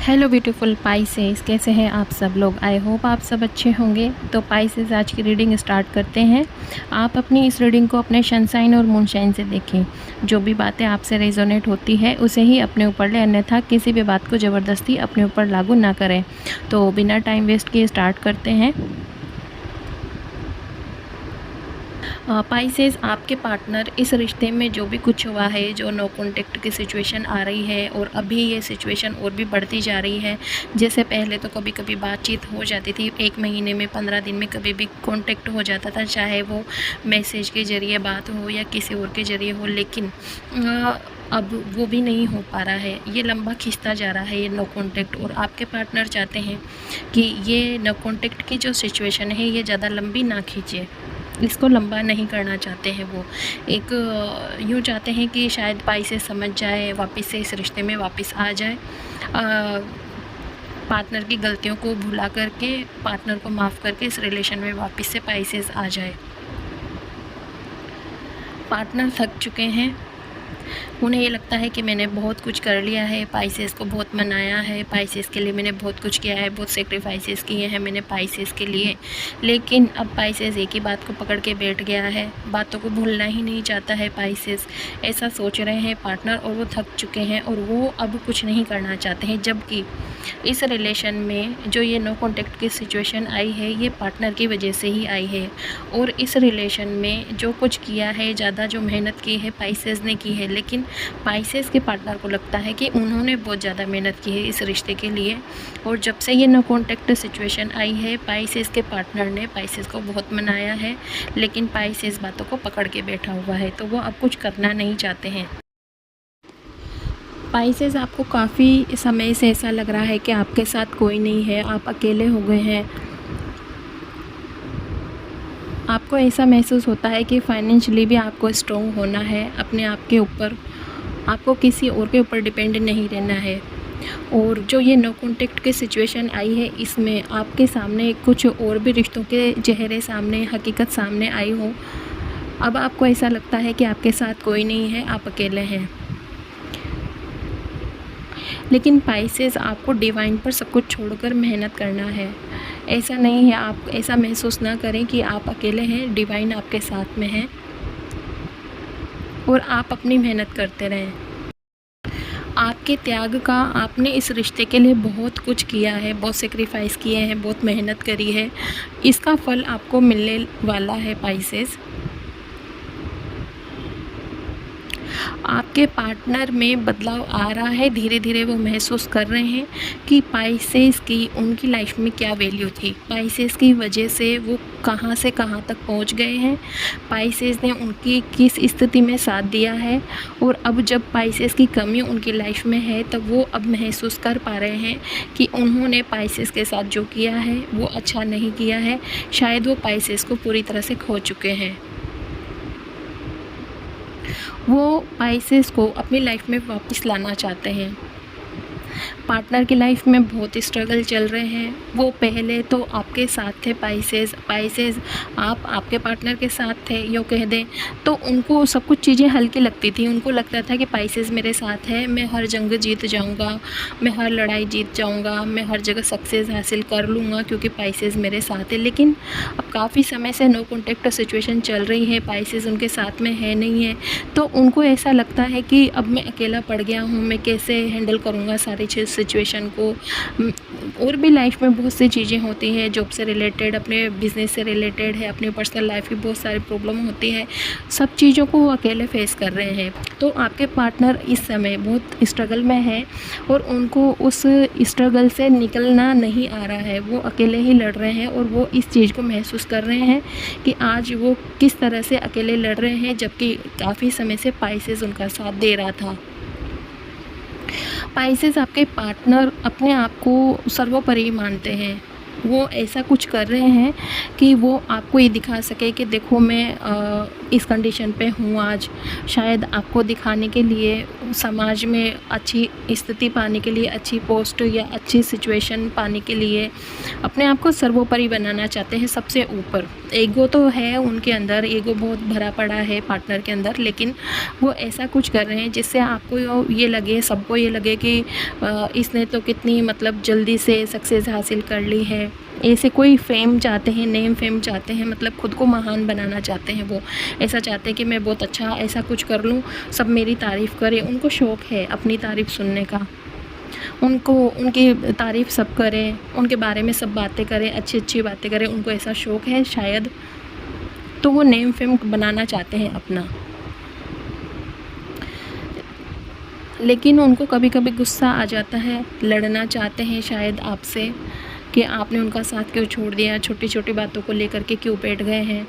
Hello beautiful Pisces, कैसे हैं आप सब लोग। आई होप आप सब अच्छे होंगे। तो पाइसेस, आज की रीडिंग स्टार्ट करते हैं। आप अपनी इस रीडिंग को अपने सन साइन और मून साइन से देखें। जो भी बातें आपसे रेजोनेट होती है उसे ही अपने ऊपर ले, अन्यथा किसी भी बात को ज़बरदस्ती अपने ऊपर लागू ना करें। तो बिना टाइम वेस्ट किए स्टार्ट करते हैं। पाइसेस, आपके पार्टनर इस रिश्ते में जो भी कुछ हुआ है, जो नो कॉन्टेक्ट की सिचुएशन आ रही है और अभी ये सिचुएशन और भी बढ़ती जा रही है। जैसे पहले तो कभी कभी बातचीत हो जाती थी, 1 महीने में 15 दिन में कभी भी कॉन्टेक्ट हो जाता था, चाहे वो मैसेज के ज़रिए बात हो या किसी और के ज़रिए हो। लेकिन अब वो भी नहीं हो पा रहा है, ये लंबा खिंचता जा रहा है ये नो कॉन्टेक्ट। और आपके पार्टनर चाहते हैं कि ये नो कॉन्टेक्ट की जो सिचुएशन है ये ज़्यादा लंबी ना खींचे, इसको लंबा नहीं करना चाहते हैं। वो एक यूँ चाहते हैं कि शायद पाइसेस समझ जाए, वापस से इस रिश्ते में वापस आ जाए, पार्टनर की गलतियों को भुला करके, पार्टनर को माफ़ करके इस रिलेशन में वापस से पाइसेस आ जाए। पार्टनर थक चुके हैं, उन्हें ये लगता है कि मैंने बहुत कुछ कर लिया है, पाइसेस को बहुत मनाया है, पाइसेस के लिए मैंने बहुत कुछ किया है, बहुत सेक्रीफाइसेस किए हैं मैंने पाइसेस के लिए। लेकिन अब पाइसेस एक ही बात को पकड़ के बैठ गया है, बातों को भूलना ही नहीं चाहता है पाइसेस, ऐसा सोच रहे हैं पार्टनर। और वो थक चुके हैं और वो अब कुछ नहीं करना चाहते हैं। जबकि इस रिलेशन में जो ये नो कॉन्टेक्ट की सिचुएशन आई है, ये पार्टनर की वजह से ही आई है। और इस रिलेशन में जो कुछ किया है, ज़्यादा जो मेहनत की है पाइसेस ने की है। लेकिन पाइसेस के पार्टनर को लगता है कि उन्होंने बहुत ज़्यादा मेहनत की है इस रिश्ते के लिए। और जब से ये नो कॉन्टेक्ट सिचुएशन आई है, पाइसेस के पार्टनर ने पाइसेस को बहुत मनाया है, लेकिन पाइसेस बातों को पकड़ के बैठा हुआ है, तो वो अब कुछ करना नहीं चाहते हैं। पाइसेस, आपको काफ़ी समय से ऐसा लग रहा है कि आपके साथ कोई नहीं है, आप अकेले हो गए हैं। आपको ऐसा महसूस होता है कि फाइनेंशियली भी आपको स्ट्रॉन्ग होना है अपने आप के ऊपर, आपको किसी और के ऊपर डिपेंड नहीं रहना है। और जो ये नो कॉन्टेक्ट की सिचुएशन आई है, इसमें आपके सामने कुछ और भी रिश्तों के चेहरे सामने, हकीकत सामने आई हो। अब आपको ऐसा लगता है कि आपके साथ कोई नहीं है, आप अकेले हैं। लेकिन पाइसेस, आपको डिवाइन पर सब कुछ छोड़कर मेहनत करना है। ऐसा नहीं है, आप ऐसा महसूस ना करें कि आप अकेले हैं, डिवाइन आपके साथ में है और आप अपनी मेहनत करते रहें। आपके त्याग का, आपने इस रिश्ते के लिए बहुत कुछ किया है, बहुत सेक्रीफाइस किए हैं, बहुत मेहनत करी है, इसका फल आपको मिलने वाला है पाइसेस। आपके पार्टनर में बदलाव आ रहा है, धीरे धीरे वो महसूस कर रहे हैं कि पाइसेस की उनकी लाइफ में क्या वैल्यू थी, पाइसेस की वजह से वो कहाँ से कहाँ तक पहुंच गए हैं, पाइसेस ने उनकी किस स्थिति में साथ दिया है। और अब जब पाइसेस की कमी उनकी लाइफ में है, तब वो अब महसूस कर पा रहे हैं कि उन्होंने पाइसेस के साथ जो किया है वो अच्छा नहीं किया है। शायद वो पाइसेस को पूरी तरह से खो चुके हैं। वो पाइसेस को अपनी लाइफ में वापस लाना चाहते हैं। पार्टनर की लाइफ में बहुत स्ट्रगल चल रहे हैं। वो पहले तो आपके साथ थे पाइसेस आप आपके पार्टनर के साथ थे, यूँ कह दें तो उनको सब कुछ चीज़ें हल्की लगती थी। उनको लगता था कि पाइसेस मेरे साथ है, मैं हर जंग जीत जाऊंगा, मैं हर लड़ाई जीत जाऊंगा, मैं हर जगह सक्सेस हासिल कर लूँगा क्योंकि पाइसेस मेरे साथ है। लेकिन अब काफ़ी समय से नो कॉन्टेक्ट सिचुएशन चल रही है, पाइसेस उनके साथ में है नहीं है, तो उनको ऐसा लगता है कि अब मैं अकेला पड़ गया हूँ, मैं कैसे हैंडल करूँगा सारी सिचुएशन को। और भी लाइफ में बहुत सी चीज़ें होती हैं, जॉब से रिलेटेड, अपने बिजनेस से रिलेटेड है, अपनी पर्सनल लाइफ की बहुत सारी प्रॉब्लम होती है। सब चीज़ों को वो अकेले फेस कर रहे हैं। तो आपके पार्टनर इस समय बहुत स्ट्रगल में है और उनको उस स्ट्रगल से निकलना नहीं आ रहा है। वो अकेले ही लड़ रहे हैं और वो इस चीज़ को महसूस कर रहे हैं कि आज वो किस तरह से अकेले लड़ रहे हैं, जबकि काफ़ी समय से पाइसेस उनका साथ दे रहा था। पाइसेस, आपके पार्टनर अपने आप को सर्वोपरि मानते हैं। वो ऐसा कुछ कर रहे हैं कि वो आपको ये दिखा सके कि देखो मैं इस कंडीशन पे हूँ आज, शायद आपको दिखाने के लिए, समाज में अच्छी स्थिति पाने के लिए, अच्छी पोस्ट या अच्छी सिचुएशन पाने के लिए अपने आप को सर्वोपरि बनाना चाहते हैं, सबसे ऊपर। ईगो तो है उनके अंदर, ईगो बहुत भरा पड़ा है पार्टनर के अंदर, लेकिन वो ऐसा कुछ कर रहे हैं जिससे आपको ये लगे, सबको ये लगे कि इसने तो कितनी मतलब जल्दी से सक्सेस हासिल कर ली है। ऐसे कोई फेम चाहते हैं, नेम फेम चाहते हैं, मतलब खुद को महान बनाना चाहते हैं। वो ऐसा चाहते हैं कि मैं बहुत अच्छा ऐसा कुछ कर लूँ, सब मेरी तारीफ़ करें। उनको शौक़ है अपनी तारीफ़ सुनने का, उनको उनकी तारीफ़ सब करें, उनके बारे में सब बातें करें, अच्छी अच्छी बातें करें, उनको ऐसा शौक़ है शायद। तो वो नेम फेम बनाना चाहते हैं अपना, लेकिन उनको कभी कभी गुस्सा आ जाता है, लड़ना चाहते हैं शायद आपसे कि आपने उनका साथ क्यों छोड़ दिया, छोटी छोटी बातों को लेकर के क्यों बैठ गए हैं,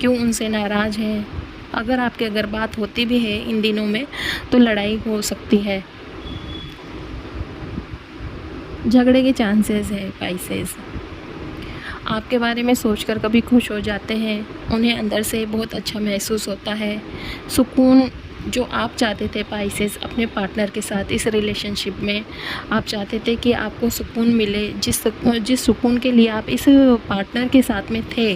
क्यों उनसे नाराज़ हैं। अगर बात होती भी है इन दिनों में तो लड़ाई हो सकती है, झगड़े के चांसेस है। पाइसेस आपके बारे में सोचकर कभी खुश हो जाते हैं, उन्हें अंदर से बहुत अच्छा महसूस होता है। सुकून जो आप चाहते थे पाइसेस अपने पार्टनर के साथ इस रिलेशनशिप में, आप चाहते थे कि आपको सुकून मिले, जिस सुकून के लिए आप इस पार्टनर के साथ में थे,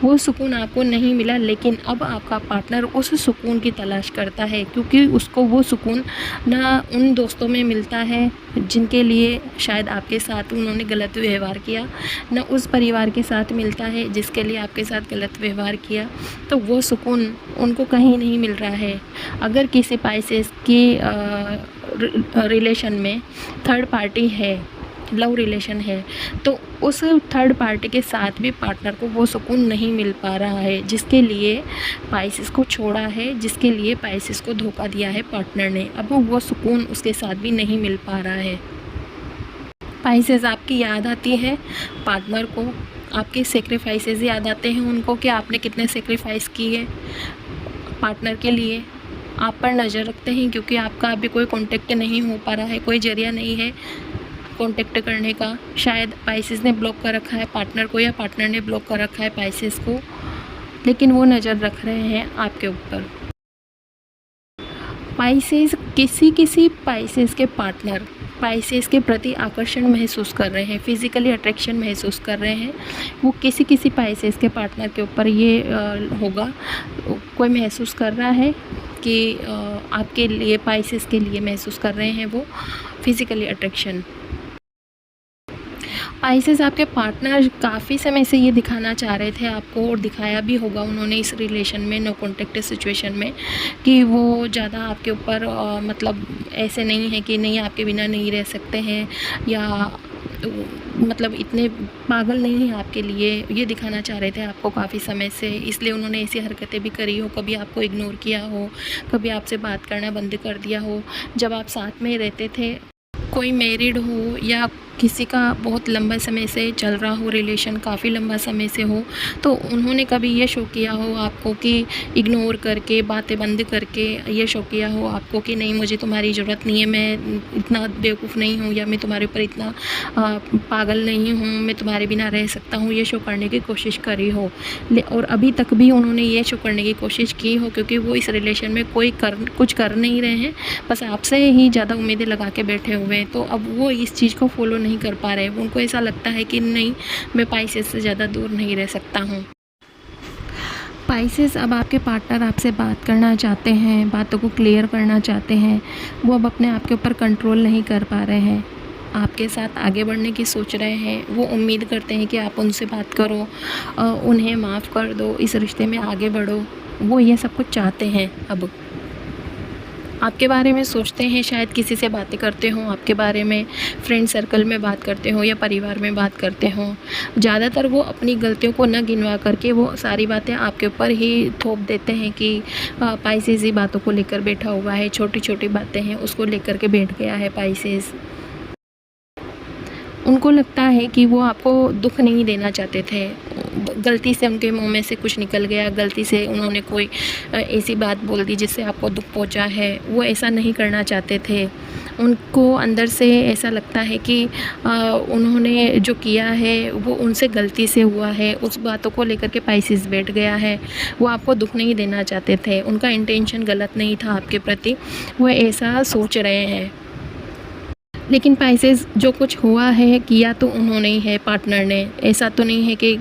वो सुकून आपको नहीं मिला। लेकिन अब आपका पार्टनर उस सुकून की तलाश करता है, क्योंकि उसको वो सुकून ना उन दोस्तों में मिलता है जिनके लिए शायद आपके साथ उन्होंने गलत व्यवहार किया, ना उस परिवार के साथ मिलता है जिसके लिए आपके साथ गलत व्यवहार किया। तो वो सुकून उनको कहीं नहीं मिल रहा है। अगर किसी पाइसेस की रिलेशन में थर्ड पार्टी है, लव रिलेशन है, तो उस थर्ड पार्टी के साथ भी पार्टनर को वो सुकून नहीं मिल पा रहा है जिसके लिए पाइसेस को छोड़ा है, जिसके लिए पाइसेस को धोखा दिया है पार्टनर ने। अब वो सुकून उसके साथ भी नहीं मिल पा रहा है। पाइसेस आपकी याद आती है पार्टनर को, आपके सेक्रीफाइसेस याद आते हैं उनको कि आपने कितने सेक्रीफाइस किए पार्टनर के लिए। आप पर नज़र रखते हैं क्योंकि आपका अभी कोई कांटेक्ट नहीं हो पा रहा है, कोई जरिया नहीं है कांटेक्ट करने का। शायद पाइसेस ने ब्लॉक कर रखा है पार्टनर को, या पार्टनर ने ब्लॉक कर रखा है पाइसेस को, लेकिन वो नज़र रख रहे हैं आपके ऊपर। पाइसेस किसी पाइसेस के पार्टनर पाइसेस के प्रति आकर्षण महसूस कर रहे हैं, फिज़िकली अट्रैक्शन महसूस कर रहे हैं। वो किसी पाइसेस के पार्टनर के ऊपर ये होगा, कोई महसूस कर रहा है कि आपके लिए, पाइसेस के लिए महसूस कर रहे हैं वो फिज़िकली अट्रैक्शन। पाइसेस आपके पार्टनर काफ़ी समय से ये दिखाना चाह रहे थे आपको, और दिखाया भी होगा उन्होंने इस रिलेशन में, नो कॉन्टेक्ट सिचुएशन में, कि वो ज़्यादा आपके ऊपर मतलब ऐसे नहीं है कि नहीं आपके बिना नहीं रह सकते हैं, या मतलब इतने पागल नहीं हैं आपके लिए। ये दिखाना चाह रहे थे आपको काफ़ी समय से, इसलिए उन्होंने ऐसी हरकतें भी करी हो, कभी आपको इग्नोर किया हो, कभी आपसे बात करना बंद कर दिया हो जब आप साथ में रहते थे। कोई मैरिड हो या किसी का बहुत लंबा समय से चल रहा हो रिलेशन, काफ़ी लंबा समय से हो, तो उन्होंने कभी ये शो किया हो आपको कि इग्नोर करके, बातें बंद करके ये शो किया हो आपको कि नहीं मुझे तुम्हारी ज़रूरत नहीं है, मैं इतना बेवकूफ़ नहीं हूँ, या मैं तुम्हारे ऊपर इतना पागल नहीं हूँ, मैं तुम्हारे बिना रह सकता हूँ, ये शो करने की कोशिश करी हो। और अभी तक भी उन्होंने ये शो करने की कोशिश की हो, क्योंकि वो इस रिलेशन में कुछ कर नहीं रहे हैं, बस आपसे ही ज़्यादा उम्मीदें लगा के बैठे हुए हैं। तो अब वो इस चीज़ को फॉलो नहीं कर पा रहे हैं। उनको ऐसा लगता है कि नहीं, मैं पाइसेस से ज़्यादा दूर नहीं रह सकता हूँ। पाइसेस अब आपके पार्टनर आपसे बात करना चाहते हैं, बातों को क्लियर करना चाहते हैं। वो अब अपने आप के ऊपर कंट्रोल नहीं कर पा रहे हैं, आपके साथ आगे बढ़ने की सोच रहे हैं। वो उम्मीद करते हैं कि आप उनसे बात करो, उन्हें माफ़ कर दो, इस रिश्ते में आगे बढ़ो। वो ये सब कुछ चाहते हैं। अब आपके बारे में सोचते हैं, शायद किसी से बातें करते हों आपके बारे में, फ्रेंड सर्कल में बात करते हों या परिवार में बात करते हों। ज़्यादातर वो अपनी गलतियों को न गिनवा करके वो सारी बातें आपके ऊपर ही थोप देते हैं कि पाइसेस ही बातों को लेकर बैठा हुआ है, छोटी छोटी बातें हैं उसको लेकर के बैठ गया है पाइसेस। उनको लगता है कि वो आपको दुख नहीं देना चाहते थे, गलती से उनके मुंह में से कुछ निकल गया, गलती से उन्होंने कोई ऐसी बात बोल दी जिससे आपको दुख पहुंचा है। वो ऐसा नहीं करना चाहते थे। उनको अंदर से ऐसा लगता है कि उन्होंने जो किया है वो उनसे गलती से हुआ है, उस बातों को लेकर के पाइसेस बैठ गया है। वो आपको दुख नहीं देना चाहते थे, उनका इंटेंशन गलत नहीं था आपके प्रति, वो ऐसा सोच रहे हैं। लेकिन पाइसेस जो कुछ हुआ है किया तो उन्होंने ही है, पार्टनर ने। ऐसा तो नहीं है कि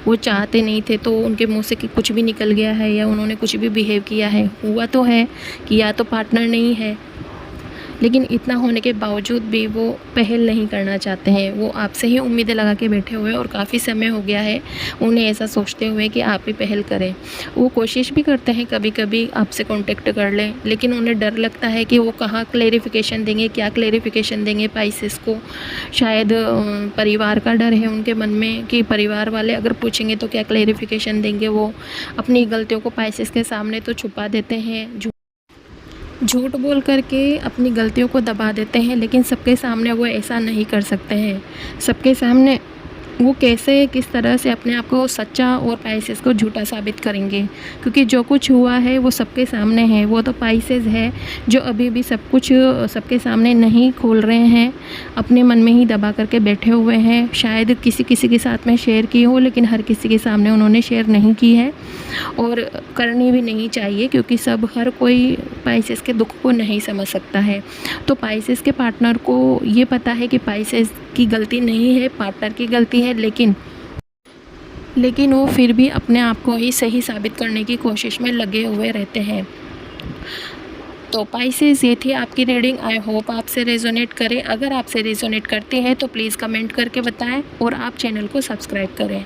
वो चाहते नहीं थे तो उनके मुंह से कि कुछ भी निकल गया है या उन्होंने कुछ भी बिहेव किया है। हुआ तो है, किया तो पार्टनर नहीं है, लेकिन इतना होने के बावजूद भी वो पहल नहीं करना चाहते हैं। वो आपसे ही उम्मीदें लगा के बैठे हुए हैं और काफ़ी समय हो गया है उन्हें ऐसा सोचते हुए कि आप ही पहल करें। वो कोशिश भी करते हैं कभी कभी आपसे कांटेक्ट कर लें, लेकिन उन्हें डर लगता है कि वो कहाँ क्लेरिफिकेशन देंगे, क्या क्लेरिफिकेशन देंगे पाइसेस को। शायद परिवार का डर है उनके मन में कि परिवार वाले अगर पूछेंगे तो क्या क्लेरिफिकेशन देंगे। वो अपनी गलतियों को पाइसेस के सामने तो छुपा देते हैं, झूठ बोल करके अपनी गलतियों को दबा देते हैं, लेकिन सबके सामने वो ऐसा नहीं कर सकते हैं। सबके सामने वो कैसे किस तरह से अपने आप को सच्चा और पाइसेस को झूठा साबित करेंगे, क्योंकि जो कुछ हुआ है वो सबके सामने है। वो तो पाइसेस है जो अभी भी सब कुछ सबके सामने नहीं खोल रहे हैं, अपने मन में ही दबा करके बैठे हुए हैं। शायद किसी किसी के साथ में शेयर की हो, लेकिन हर किसी के सामने उन्होंने शेयर नहीं की है और करनी भी नहीं चाहिए, क्योंकि हर कोई पाइसेस के दुख को नहीं समझ सकता है। तो पाइसेस के पार्टनर को ये पता है कि पाइसेस की गलती नहीं है, पार्टनर की गलती है, लेकिन वो फिर भी अपने आप को ही सही साबित करने की कोशिश में लगे हुए रहते हैं। तो पाइसेस, ये थी आपकी रीडिंग। आई होप आपसे रेजोनेट करे। अगर आपसे रेजोनेट करती है तो प्लीज़ कमेंट करके बताएं और आप चैनल को सब्सक्राइब करें।